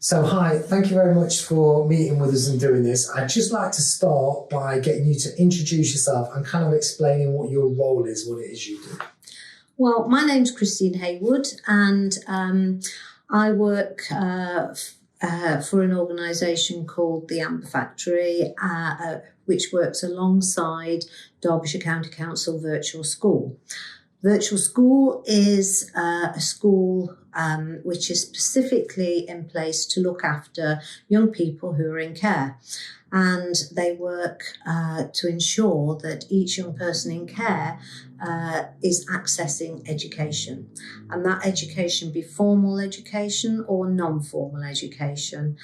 So hi, thank you very much for meeting with us and doing this. I'd just like to start by getting you to introduce yourself and kind of explaining what your role is, what it is you do. Well, my name's Christine Haywood, and I work for an organisation called the Amber Factory, which works alongside Derbyshire County Council Virtual School. Virtual School is a school which is specifically in place to look after young people who are in care. And they work to ensure that each young person in care is accessing education. And that education be formal education or non-formal education.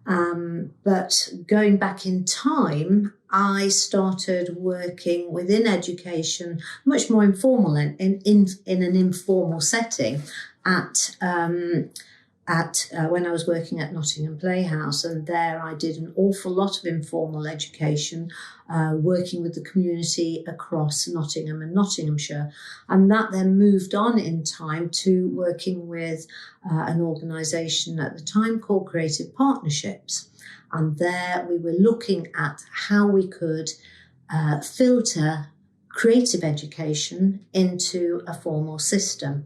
But going back in time, I started working within education, much more informal, in an informal setting when I was working at Nottingham Playhouse, and there I did an awful lot of informal education, working with the community across Nottingham and Nottinghamshire, and that then moved on in time to working with an organisation at the time called Creative Partnerships, and there we were looking at how we could filter creative education into a formal system.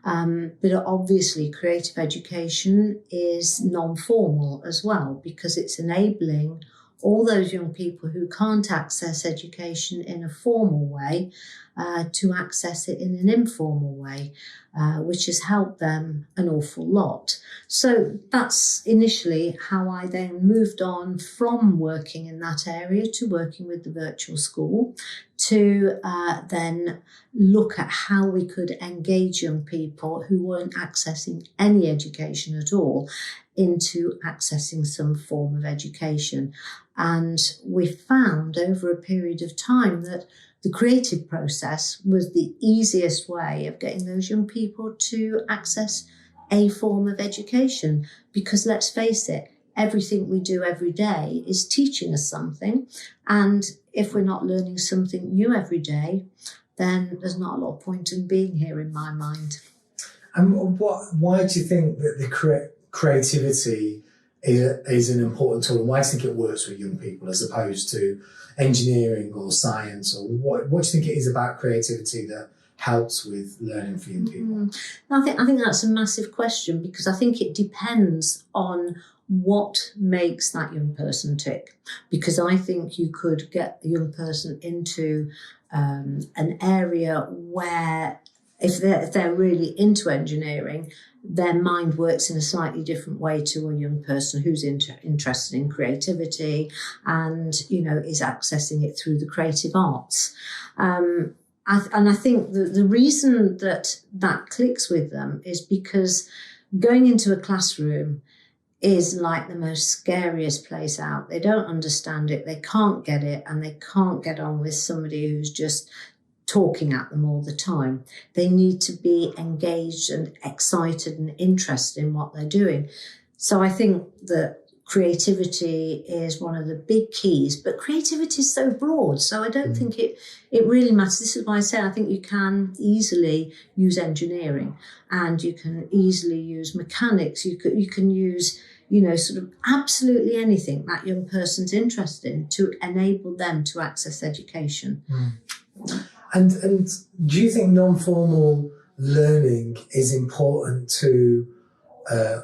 But obviously creative education is non-formal as well, because it's enabling all those young people who can't access education in a formal way to access it in an informal way, which has helped them an awful lot. So that's initially how I then moved on from working in that area to working with the virtual school, to then look at how we could engage young people who weren't accessing any education at all into accessing some form of education. And we found over a period of time that the creative process was the easiest way of getting those young people to access a form of education, because let's face it, everything we do every day is teaching us something, and if we're not learning something new every day, then there's not a lot of point in being here in my mind. And why do you think that the creativity is an important tool, and why do you think it works with young people as opposed to engineering or science, or what do you think it is about creativity that helps with learning for young people? I think that's a massive question, because I think it depends on what makes that young person tick. Because I think you could get a young person into an area where if they're really into engineering, their mind works in a slightly different way to a young person who's interested in creativity and, is accessing it through the creative arts. And I think the reason that clicks with them is because going into a classroom is like the most scariest place out. They don't understand it, they can't get it, and they can't get on with somebody who's just talking at them all the time. They need to be engaged and excited and interested in what they're doing. So I think that creativity is one of the big keys, but creativity is so broad, so I don't think it really matters. This is why I say I think you can easily use engineering, and you can easily use mechanics, you can use sort of absolutely anything that young person's interested in to enable them to access education. And do you think non-formal learning is important to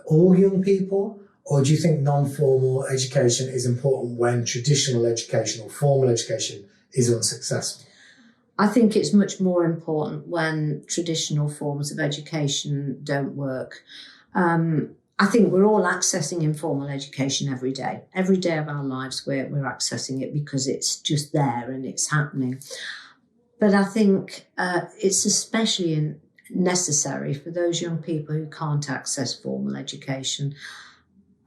all young people, or do you think non-formal education is important when traditional education or formal education is unsuccessful? I think it's much more important when traditional forms of education don't work. I think we're all accessing informal education every day. Every day of our lives we're accessing it because it's just there and it's happening. But I think it's especially necessary for those young people who can't access formal education.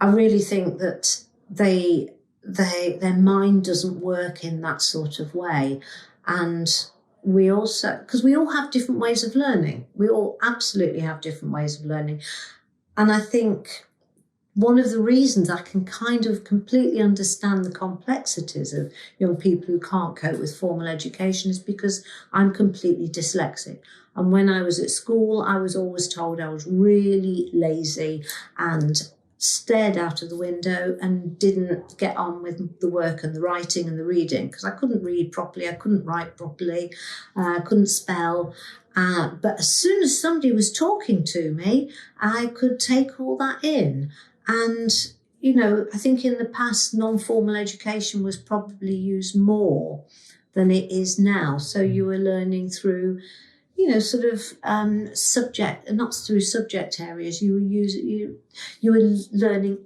I really think that their mind doesn't work in that sort of way. And we also, because we all have different ways of learning. We all absolutely have different ways of learning. And I think one of the reasons I can kind of completely understand the complexities of young people who can't cope with formal education is because I'm completely dyslexic. And when I was at school, I was always told I was really lazy and stared out of the window and didn't get on with the work and the writing and the reading, because I couldn't read properly, I couldn't write properly, I couldn't spell. But as soon as somebody was talking to me, I could take all that in. And, you know, I think in the past, non-formal education was probably used more than it is now. So you were learning through, you know, sort of subject, not through subject areas. You were learning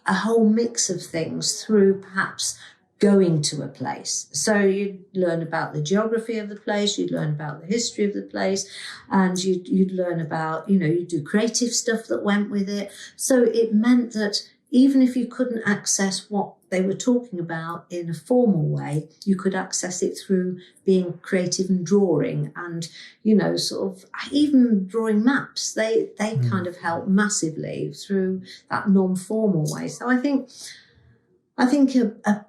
a whole mix of things through perhaps going to a place. So you'd learn about the geography of the place, you'd learn about the history of the place, and you'd learn about, you know, you'd do creative stuff that went with it. So it meant that even if you couldn't access what they were talking about in a formal way, you could access it through being creative and drawing and, you know, sort of even drawing maps. They kind of help massively through that non-formal way. So I think a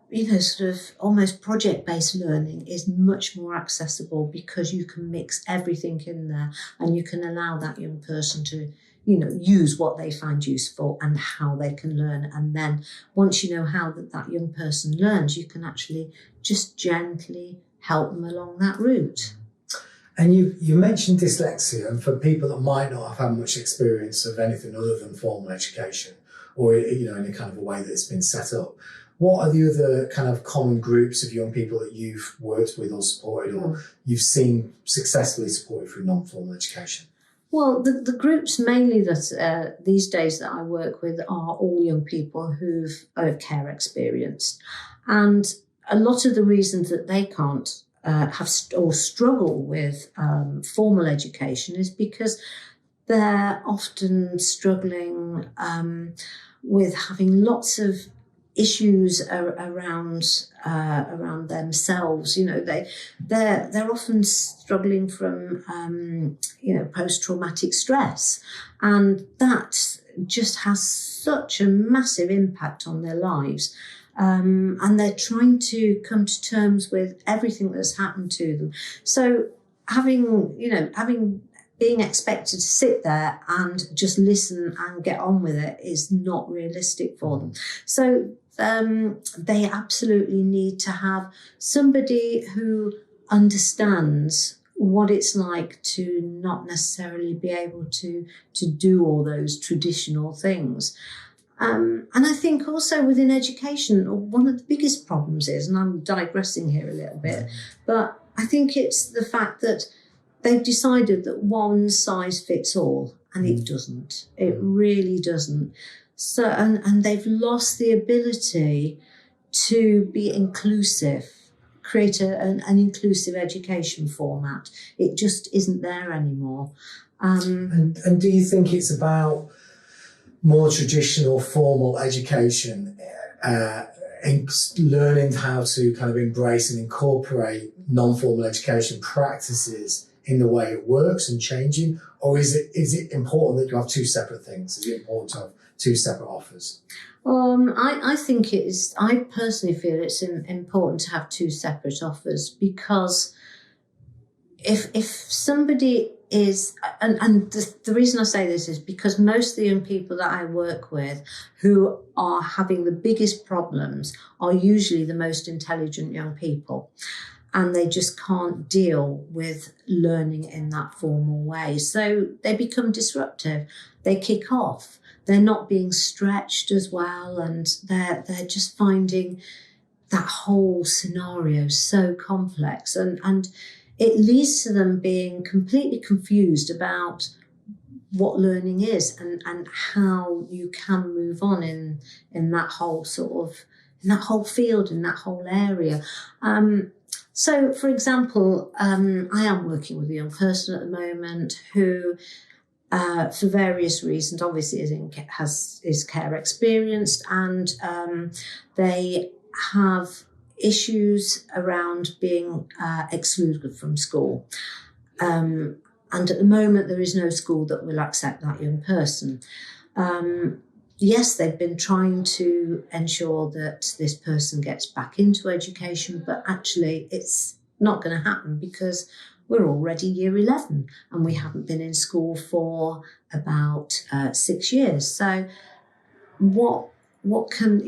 you know, sort of almost project-based learning is much more accessible because you can mix everything in there and you can allow that young person to, you know, use what they find useful and how they can learn. And then once you know how that young person learns, you can actually just gently help them along that route. And you mentioned dyslexia, and for people that might not have had much experience of anything other than formal education, or, you know, in a kind of a way that it's been set up, what are the other kind of common groups of young people that you've worked with or supported, or you've seen successfully supported through non-formal education? Well, the groups mainly that these days that I work with are all young people who've care experienced. And a lot of the reasons that they can't have or struggle with formal education is because they're often struggling with having lots of issues around themselves. You know, they're often struggling from you know, post-traumatic stress, and that just has such a massive impact on their lives. And they're trying to come to terms with everything that's happened to them. So being expected to sit there and just listen and get on with it is not realistic for them. So they absolutely need to have somebody who understands what it's like to not necessarily be able to do all those traditional things. And I think also within education, one of the biggest problems is, and I'm digressing here a little bit, but I think it's the fact that they've decided that one size fits all, and it doesn't. It really doesn't. So, and they've lost the ability to be inclusive, create an inclusive education format. It just isn't there anymore. And do you think it's about more traditional formal education, learning how to kind of embrace and incorporate non-formal education practices in the way it works and changing, or is it important that you have two separate things? Is it important to have two separate offers? I think it is. I personally feel it's important to have two separate offers, because if somebody is, and the reason I say this is because most of the young people that I work with who are having the biggest problems are usually the most intelligent young people. And they just can't deal with learning in that formal way. So they become disruptive. They kick off. They're not being stretched as well. And they're just finding that whole scenario so complex. And it leads to them being completely confused about what learning is and how you can move on in that whole sort of, in that whole field, in that whole area. So, for example, I am working with a young person at the moment who, for various reasons, obviously is care experienced, and they have issues around being excluded from school. And at the moment, there is no school that will accept that young person. Yes, they've been trying to ensure that this person gets back into education, but actually it's not going to happen because we're already year 11 and we haven't been in school for about 6 years. So what can,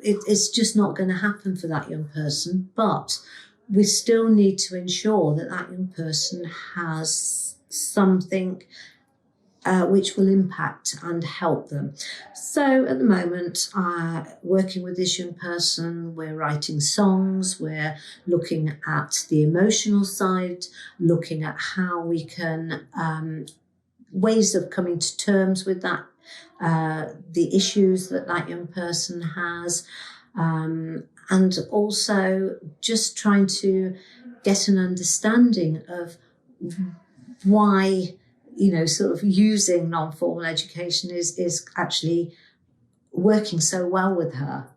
it's just not going to happen for that young person, but we still need to ensure that that young person has something which will impact and help them. So at the moment, working with this young person, we're writing songs, we're looking at the emotional side, looking at how we can, ways of coming to terms with that, the issues that that young person has, and also just trying to get an understanding of why, sort of using non-formal education is actually working so well with her.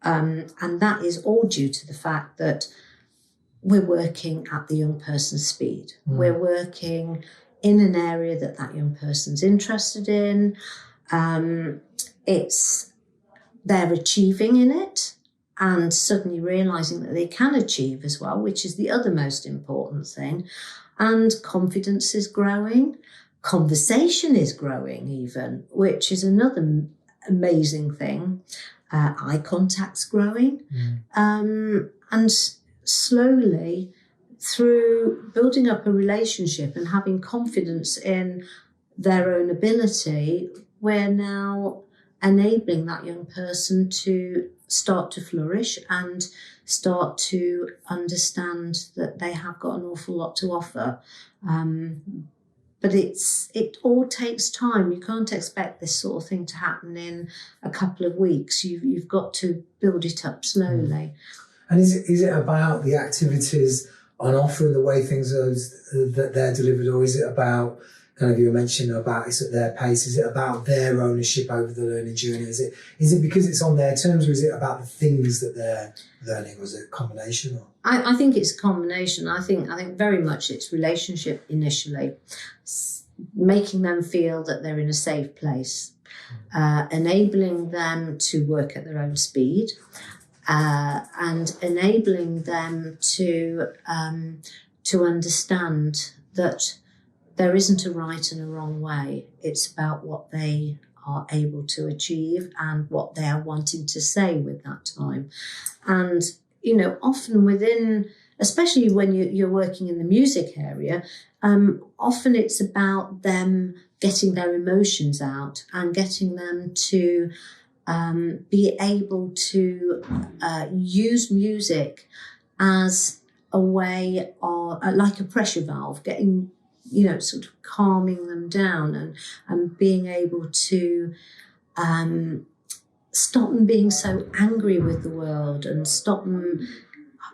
And that is all due to the fact that we're working at the young person's speed. We're working in an area that that young person's interested in. They're achieving in it and suddenly realising that they can achieve as well, which is the other most important thing. And confidence is growing. Conversation is growing even, which is another amazing thing. Eye contact's growing. And slowly, through building up a relationship and having confidence in their own ability, we're now enabling that young person to start to flourish and start to understand that they have got an awful lot to offer. But it all takes time. You can't expect this sort of thing to happen in a couple of weeks. You've got to build it up slowly. And is it about the activities on offer and the way things are that they're delivered, or is it about, kind of, you mentioned about it's at their pace? Is it about their ownership over the learning journey? Is it because it's on their terms, or is it about the things that they're learning? Was it a combination? Or? I think it's a combination. I think very much it's relationship initially, making them feel that they're in a safe place, enabling them to work at their own speed, and enabling them to understand that there isn't a right and a wrong way. It's about what they are able to achieve and what they are wanting to say with that time. And, often within, especially when you're working in the music area, often it's about them getting their emotions out and getting them to be able to use music as a way of, like a pressure valve, getting, sort of calming them down and being able to stop them being so angry with the world and stop them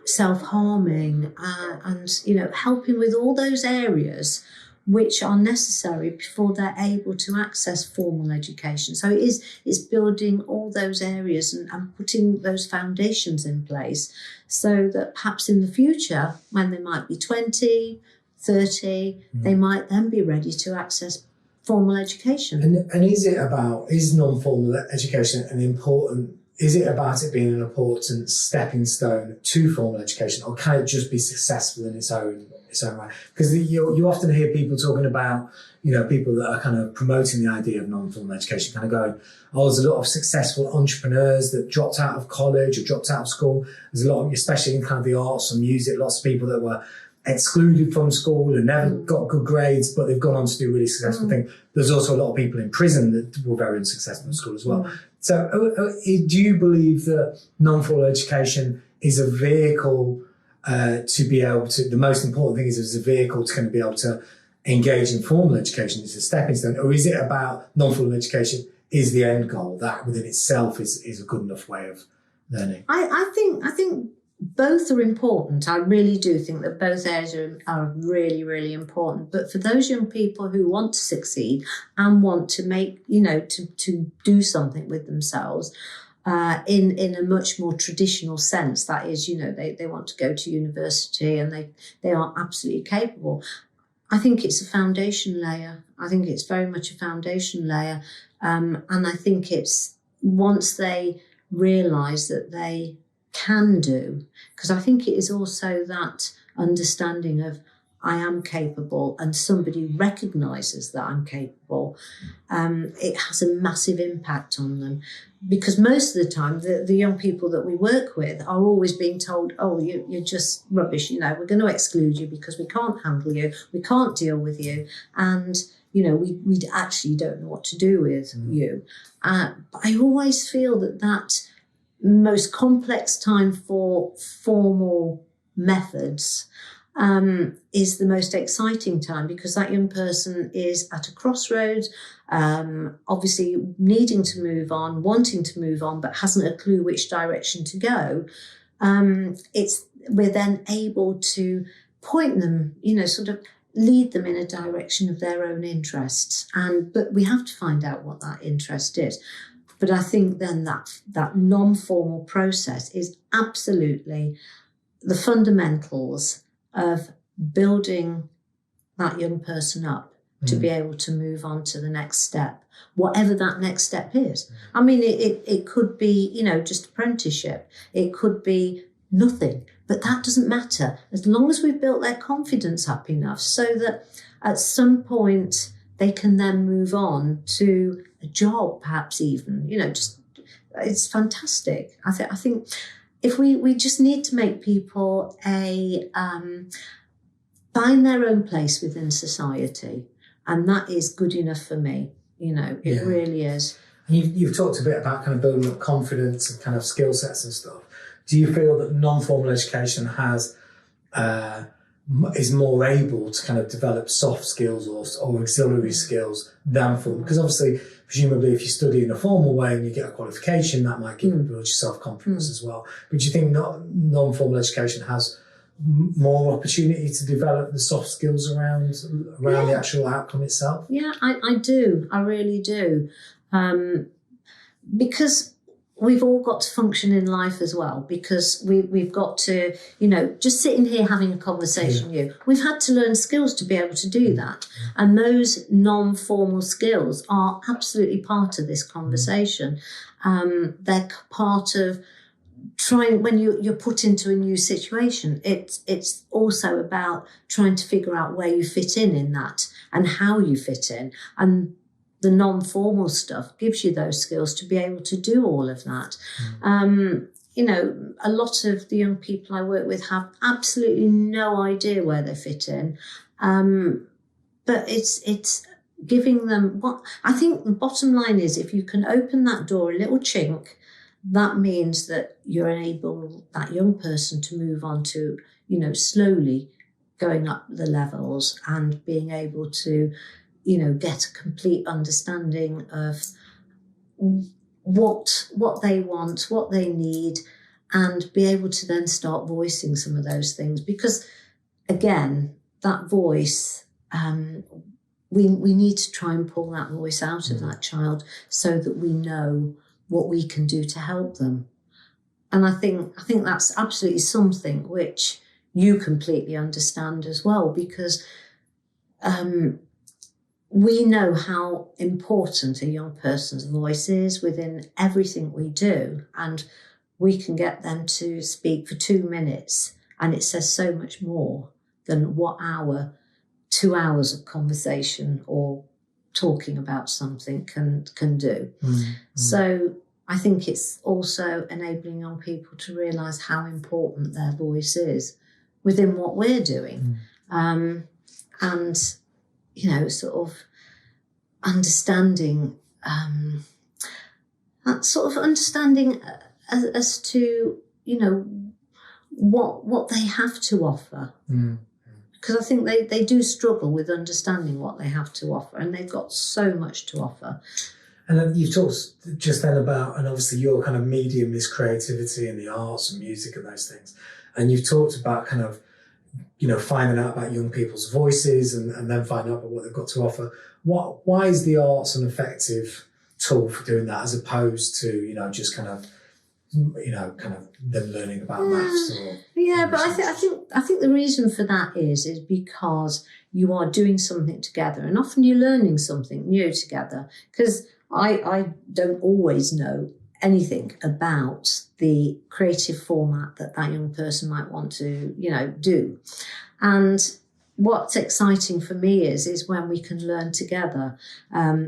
self-harming, and, helping with all those areas which are necessary before they're able to access formal education. So it's building all those areas and putting those foundations in place so that perhaps in the future, when they might be 20, 30, they might then be ready to access formal education. And is non-formal education is it about it being an important stepping stone to formal education, or can it just be successful in its own right? Because you often hear people talking about, people that are kind of promoting the idea of non-formal education, kind of going, there's a lot of successful entrepreneurs that dropped out of college or dropped out of school. There's a lot of, especially in kind of the arts and music, lots of people that were excluded from school and never got good grades, but they've gone on to do really successful things. There's also a lot of people in prison that were very unsuccessful in school as well. So do you believe that non-formal education is a vehicle to be able to, the most important thing is as a vehicle to kind of be able to engage in formal education, it's a stepping stone, or is it about non-formal education is the end goal, that within itself is a good enough way of learning? I think both are important. I really do think that both areas are really, really important. But for those young people who want to succeed and want to make, to do something with themselves in a much more traditional sense, that is, they want to go to university and they are absolutely capable. I think it's a foundation layer. I think it's very much a foundation layer. And I think it's once they realise that they can do, because I think it is also that understanding of I am capable and somebody recognises that I'm capable, it has a massive impact on them. Because most of the time, the young people that we work with are always being told, oh, you're just rubbish, we're going to exclude you because we can't handle you, we can't deal with you, and, we actually don't know what to do with you. But I always feel that most complex time for formal methods is the most exciting time, because that young person is at a crossroads, obviously needing to move on, wanting to move on, but hasn't a clue which direction to go. We're then able to point them, sort of lead them in a direction of their own interests. But we have to find out what that interest is. But I think then that non-formal process is absolutely the fundamentals of building that young person up to be able to move on to the next step, whatever that next step is. I mean, it could be, just apprenticeship. It could be nothing, but that doesn't matter as long as we've built their confidence up enough so that at some point they can then move on to a job, perhaps even, it's fantastic. I think if we just need to make people find their own place within society, and that is good enough for me. It really is. You've talked a bit about kind of building up confidence and kind of skill sets and stuff. Do you feel that non-formal education is more able to kind of develop soft skills or auxiliary skills than formal? Because obviously, presumably, if you study in a formal way and you get a qualification, that might build your self-confidence as well. But do you think non-formal education has more opportunity to develop the soft skills around the actual outcome itself? Yeah, I do. I really do. Because we've all got to function in life as well, because we've got to, just sitting here having a conversation with you, we've had to learn skills to be able to do that. And those non-formal skills are absolutely part of this conversation. They're part of trying, when you're put into a new situation, it's also about trying to figure out where you fit in that and how you fit in. And the non-formal stuff gives you those skills to be able to do all of that. A lot of the young people I work with have absolutely no idea where they fit in. But it's giving them what I think the bottom line is, if you can open that door a little chink, that means that you're enable that young person to move on to, slowly going up the levels and being able to, get a complete understanding of what they want, what they need, and be able to then start voicing some of those things. Because, again, that voice, we need to try and pull that voice out of that child so that we know what we can do to help them. And I think that's absolutely something which you completely understand as well, because we know how important a young person's voice is within everything we do, and we can get them to speak for 2 minutes and it says so much more than what 2 hours of conversation or talking about something can do. So I think it's also enabling young people to realise how important their voice is within what we're doing. And sort of understanding, that sort of understanding as to, what they have to offer. Because I think they do struggle with understanding what they have to offer, and they've got so much to offer. And then you've talked just then about, and obviously your kind of medium is creativity and the arts and music and those things. And you've talked about kind of, finding out about young people's voices and then finding out about what they've got to offer. Why is the arts an effective tool for doing that, as opposed to, just kind of them learning about maths or but I think the reason for that is because you are doing something together, and often you're learning something new together. Because I don't always know anything about the creative format that young person might want to, do. And what's exciting for me is when we can learn together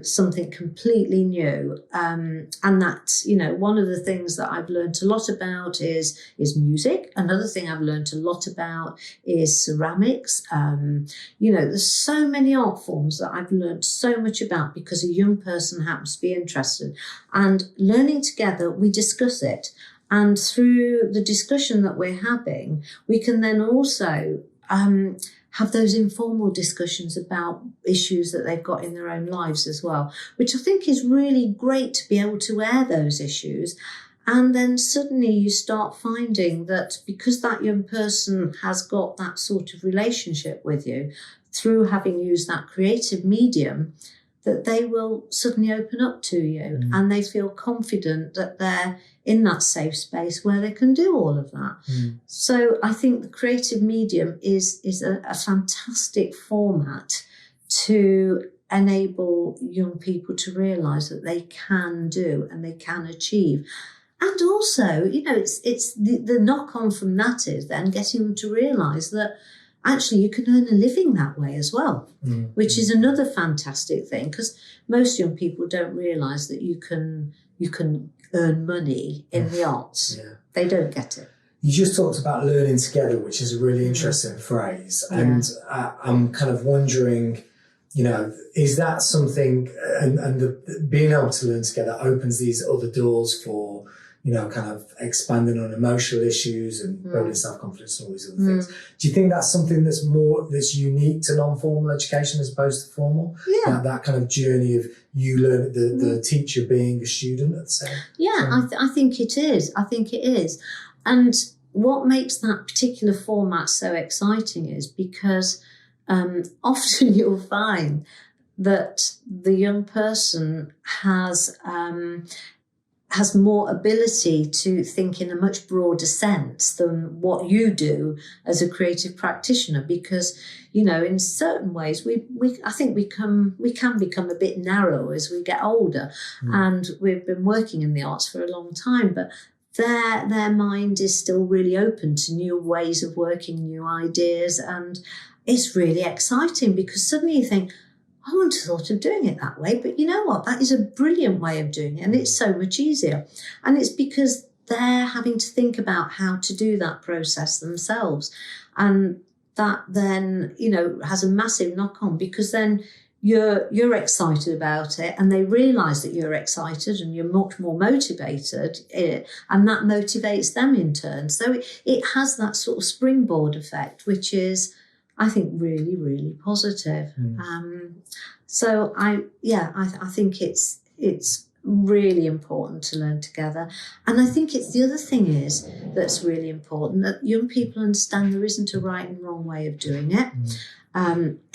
something completely new, and that's, you know, one of the things that I've learned a lot about is music. Another thing I've learned a lot about is ceramics. You know, there's so many art forms that I've learned so much about because a young person happens to be interested, and learning together we discuss it, and through the discussion that we're having we can then also have those informal discussions about issues that they've got in their own lives as well, which I think is really great to be able to air those issues. And then suddenly you start finding that because that young person has got that sort of relationship with you through having used that creative medium, that they will suddenly open up to you and they feel confident that they're in that safe space where they can do all of that. So I think the creative medium is a fantastic format to enable young people to realise that they can do and they can achieve. And also, you know, it's the knock-on from that is then getting them to realise that actually you can earn a living that way as well, which is another fantastic thing, because most young people don't realise that you can earn money in the arts. Yeah. They don't get it. You just talked about learning together, which is a really interesting phrase. And I'm kind of wondering, you know, is that something, and being able to learn together opens these other doors for, you know, kind of expanding on emotional issues and building self-confidence and all these other things. Do you think that's something that's unique to non-formal education as opposed to formal? Yeah. That kind of journey of you learn, the teacher being a student at the same time? I think it is. I think it is. And what makes that particular format so exciting is because often you'll find that the young person has more ability to think in a much broader sense than what you do as a creative practitioner, because, you know, in certain ways I think we can become a bit narrow as we get older, and we've been working in the arts for a long time, but their mind is still really open to new ways of working, new ideas, and it's really exciting because suddenly you think, I wouldn't have thought of doing it that way, but you know what? That is a brilliant way of doing it, and it's so much easier. And it's because they're having to think about how to do that process themselves. And that then, you know, has a massive knock-on, because then you're excited about it and they realise that you're excited and you're much more motivated, and that motivates them in turn. So it has that sort of springboard effect, which is, I think, really, really positive. So I think it's really important to learn together. And I think it's the other thing is that's really important, that young people understand there isn't a right and wrong way of doing it.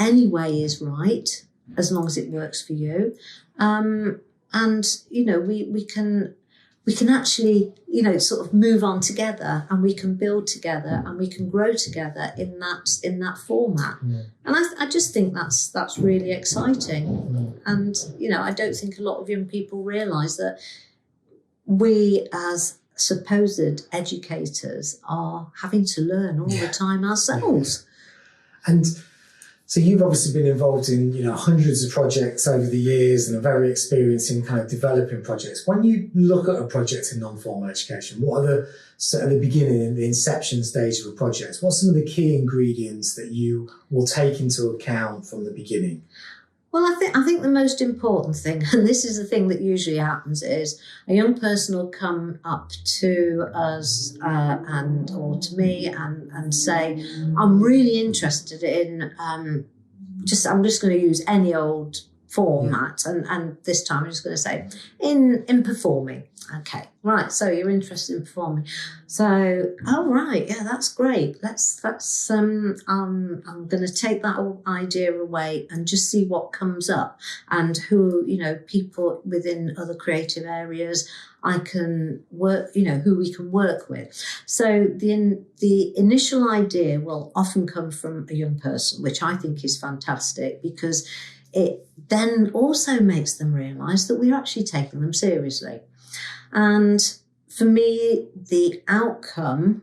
Any way is right as long as it works for you. And, you know, we can actually, you know, sort of move on together, and we can build together and we can grow together in that format. And I just think that's really exciting. And, you know, I don't think a lot of young people realise that we as supposed educators are having to learn all the time ourselves. And so you've obviously been involved in, you know, hundreds of projects over the years and are very experienced in kind of developing projects. When you look at a project in non-formal education, what are at the beginning, in the inception stage of a project, what's some of the key ingredients that you will take into account from the beginning? Well, I think the most important thing, and this is the thing that usually happens, is a young person will come up to us or to me and say, I'm really interested in I'm just going to use any old format, and this time I'm just going to say in performing. Okay, right. So you're interested in performing. So, oh right, yeah, that's great. I'm going to take that idea away and just see what comes up, and who, you know, people within other creative areas I can work, you know, who we can work with. So the initial idea will often come from a young person, which I think is fantastic, because it then also makes them realise that we're actually taking them seriously. And for me, the outcome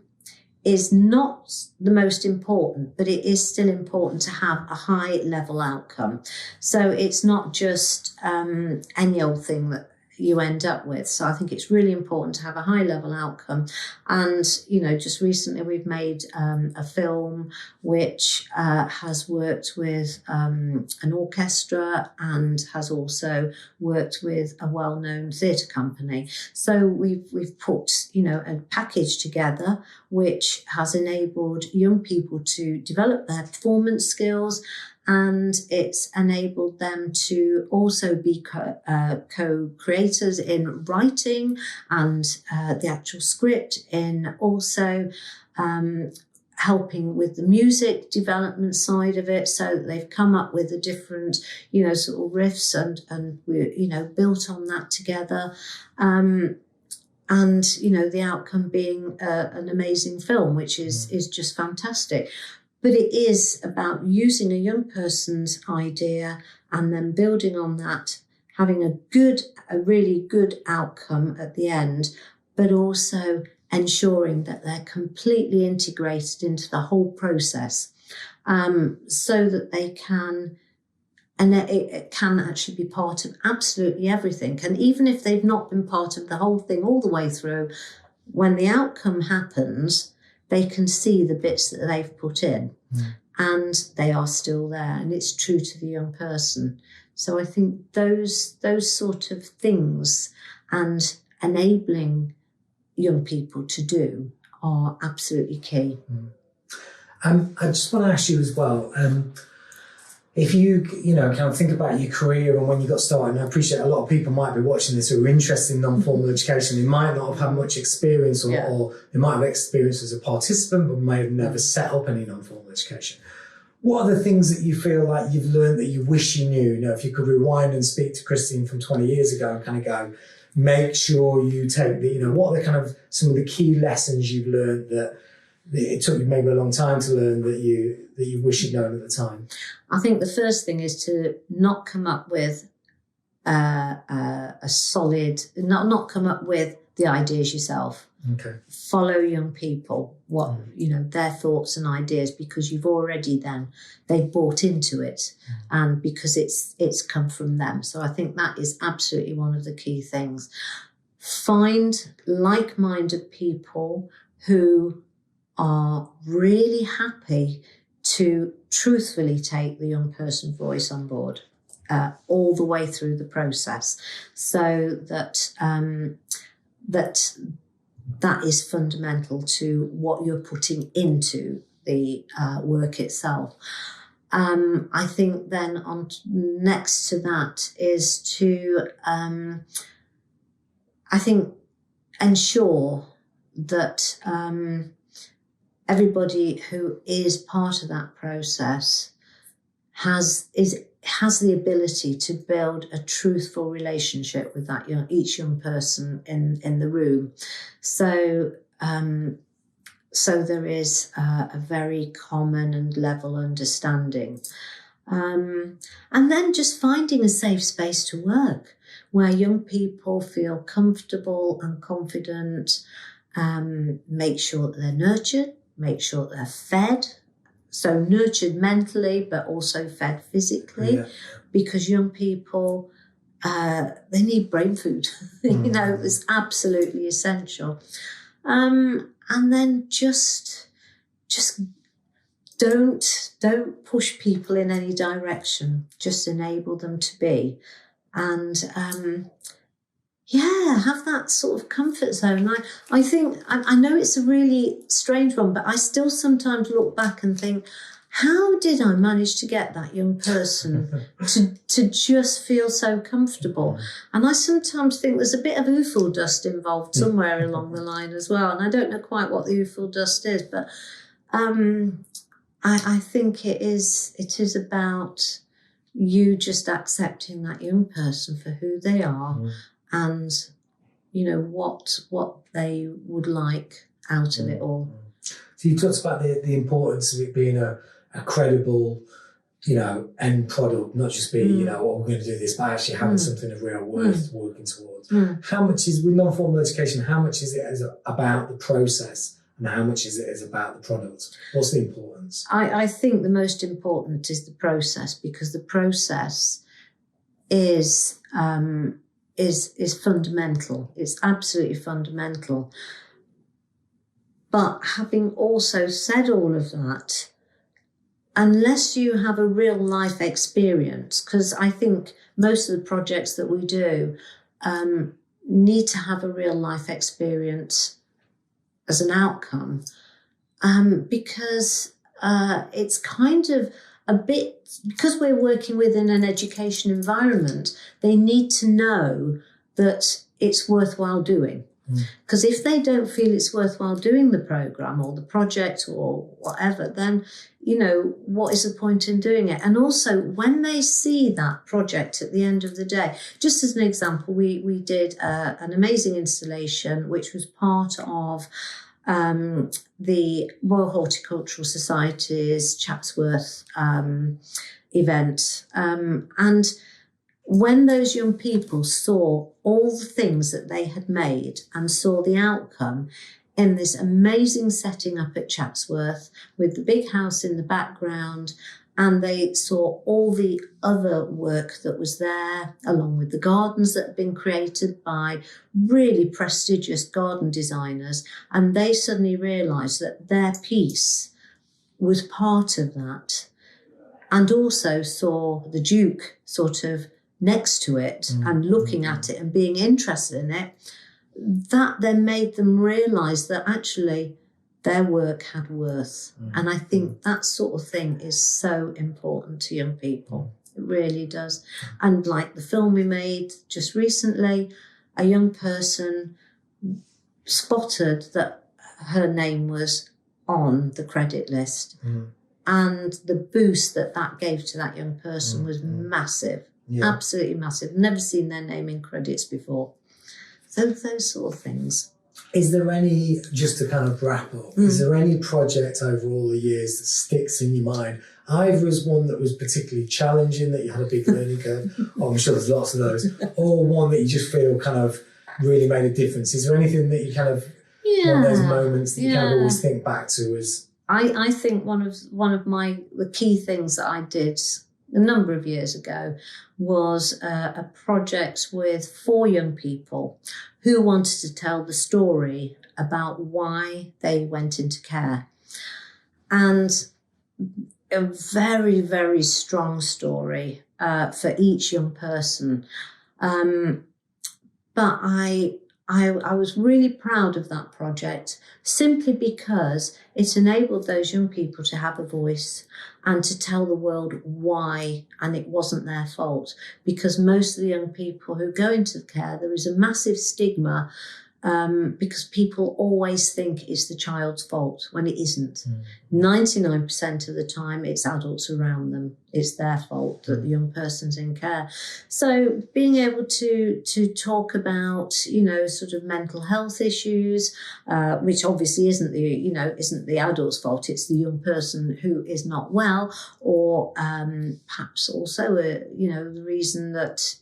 is not the most important, but it is still important to have a high level outcome. So it's not just any old thing that you end up with. So I think it's really important to have a high level outcome. And, you know, just recently we've made a film which has worked with an orchestra and has also worked with a well-known theatre company. So we've put, you know, a package together which has enabled young people to develop their performance skills, and it's enabled them to also be co-creators in writing and the actual script, in also helping with the music development side of it, so that they've come up with the different, you know, sort of riffs, and we're, you know, built on that together. And, you know, the outcome being an amazing film, which is just fantastic. But it is about using a young person's idea and then building on that, having a really good outcome at the end, but also ensuring that they're completely integrated into the whole process, so that they can, and it can actually be part of absolutely everything. And even if they've not been part of the whole thing all the way through, when the outcome happens, they can see the bits that they've put in, and they are still there, and it's true to the young person. So I think those sort of things and enabling young people to do are absolutely key. I just want to ask you as well, if you know, kind of think about your career and when you got started, and I appreciate a lot of people might be watching this who are interested in non-formal education. They might not have had much experience, or they might have experience as a participant, but may have never set up any non-formal education. What are the things that you feel like you've learned that you wish you knew? You know, if you could rewind and speak to Christine from 20 years ago and kind of go, make sure you take the, you know, what are the kind of some of the key lessons you've learned that it took you maybe a long time to learn that you wish you'd known at the time? I think the first thing is to not come up with a solid, not come up with the ideas yourself. Okay. Follow young people, what you know, their thoughts and ideas, because you've already they've bought into it, and because it's come from them. So I think that is absolutely one of the key things. Find like-minded people who are really happy to truthfully take the young person's voice on board all the way through the process, so that that is fundamental to what you're putting into the work itself. I think then next to that is to, I think, ensure that everybody who is part of that process has the ability to build a truthful relationship with that each young person in the room. So so there is a very common and level understanding. And then just finding a safe space to work where young people feel comfortable and confident. Make sure that they're nurtured, make sure that they're fed. So nurtured mentally, but also fed physically, because young people, they need brain food. You know, it's absolutely essential. And then just don't push people in any direction. Just enable them to be, and have that sort of comfort zone. I think, I know it's a really strange one, but I still sometimes look back and think, how did I manage to get that young person to just feel so comfortable? And I sometimes think there's a bit of oofle dust involved somewhere along the line as well. And I don't know quite what the oofle dust is, but I think it is about you just accepting that young person for who they are. And, you know, what they would like out of it all. So you talked about the importance of it being a credible, you know, end product, not just being, you know, we're going to do this, but actually having something of real worth working towards. How much is, with non-formal education, how much is it about the process and how much is about the product? What's the importance? I think the most important is the process, because the process is fundamental. It's absolutely fundamental. But having also said all of that, unless you have a real life experience, because I think most of the projects that we do need to have a real life experience as an outcome, because it's kind of a bit, because we're working within an education environment, they need to know that it's worthwhile doing. Because if they don't feel it's worthwhile doing the programme or the project or whatever, then, you know, what is the point in doing it? And also, when they see that project at the end of the day, just as an example, we did an amazing installation, which was part of the Royal Horticultural Society's Chatsworth event. And when those young people saw all the things that they had made and saw the outcome in this amazing setting up at Chatsworth with the big house in the background, and they saw all the other work that was there, along with the gardens that had been created by really prestigious garden designers, and they suddenly realised that their piece was part of that, and also saw the Duke sort of next to it and looking at it and being interested in it, that then made them realise that actually their work had worth. And I think that sort of thing is so important to young people. It really does. And like the film we made just recently, a young person spotted that her name was on the credit list. And the boost that gave to that young person was massive. Yeah. Absolutely massive. Never seen their name in credits before. So those sort of things. Is there any, just to kind of wrap up, is there any project over all the years that sticks in your mind, either as one that was particularly challenging, that you had a big learning curve, oh, I'm sure there's lots of those, or one that you just feel kind of really made a difference? Is there anything that you kind of, one of those moments that you kind of always think back to as... I think one of the key things that I did a number of years ago was a project with 4 young people who wanted to tell the story about why they went into care. And a very, very strong story for each young person. But I was really proud of that project, simply because it enabled those young people to have a voice and to tell the world why, and it wasn't their fault. Because most of the young people who go into care, there is a massive stigma, because people always think it's the child's fault when it isn't. 99% of the time, it's adults around them. It's their fault that the young person's in care. So being able to talk about, you know, sort of mental health issues, which obviously isn't the adult's fault, it's the young person who is not well, or perhaps also, the reason that,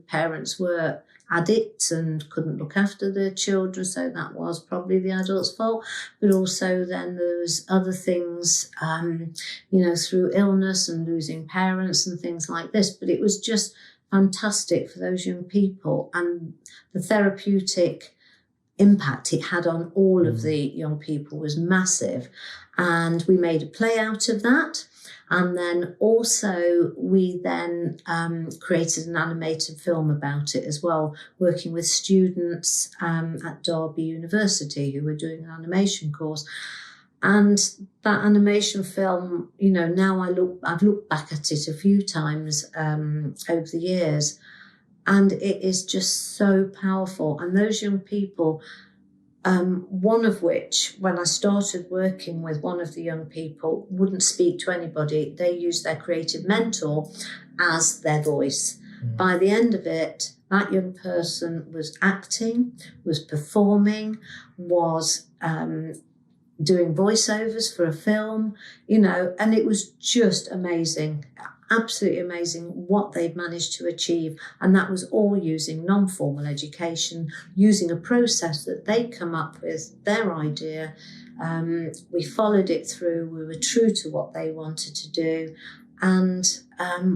parents were addicts and couldn't look after their children, so that was probably the adult's fault. But also then there was other things, through illness and losing parents and things like this. But it was just fantastic for those young people, and the therapeutic impact it had on all of the young people was massive. And we made a play out of that. And then also we then created an animated film about it as well, working with students at Derby University who were doing an animation course. And that animation film, now I've looked back at it a few times over the years, and it is just so powerful. And those young people, one of which, when I started working with one of the young people, wouldn't speak to anybody. They used their creative mentor as their voice. By the end of it, that young person was acting, was performing, was doing voiceovers for a film, and it was just amazing. absolutely amazing what they've managed to achieve. And that was all using non-formal education, using a process that they come up with, their idea. We followed it through, we were true to what they wanted to do, and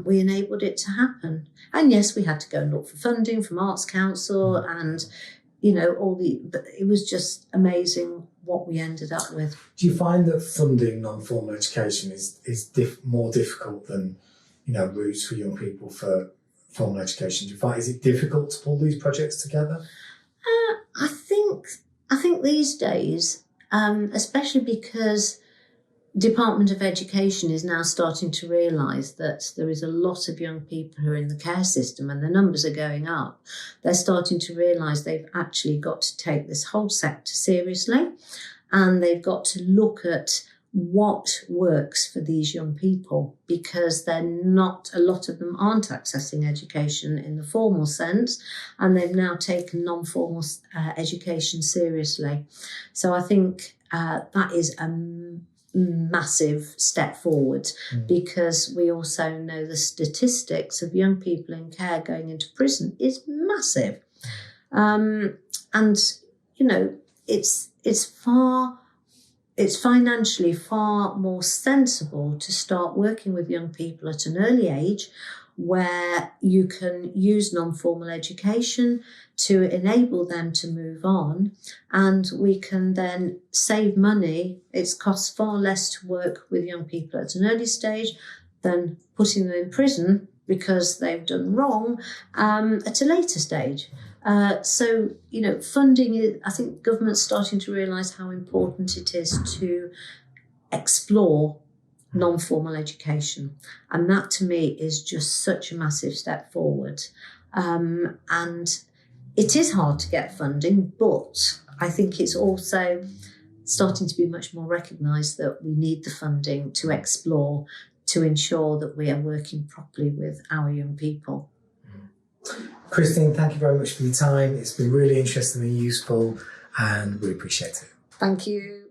we enabled it to happen. And yes, we had to go and look for funding from Arts Council and, but it was just amazing what we ended up with. Do you find that funding non-formal education is more difficult than, routes for young people for formal education? Do you find, is it difficult to pull these projects together? I think these days, especially because Department of Education is now starting to realise that there is a lot of young people who are in the care system and the numbers are going up. They're starting to realise they've actually got to take this whole sector seriously, and they've got to look at what works for these young people, because a lot of them aren't accessing education in the formal sense, and they've now taken non-formal education seriously. So I think that is a massive step forward, because we also know the statistics of young people in care going into prison is massive. And it's financially far more sensible to start working with young people at an early age, where you can use non-formal education to enable them to move on, and we can then save money. It costs far less to work with young people at an early stage than putting them in prison because they've done wrong at a later stage. So, funding, I think government's starting to realise how important it is to explore non-formal education. And that to me is just such a massive step forward. And it is hard to get funding, but I think it's also starting to be much more recognised that we need the funding to explore, to ensure that we are working properly with our young people. Christine, thank you very much for your time. It's been really interesting and useful, and we appreciate it. Thank you.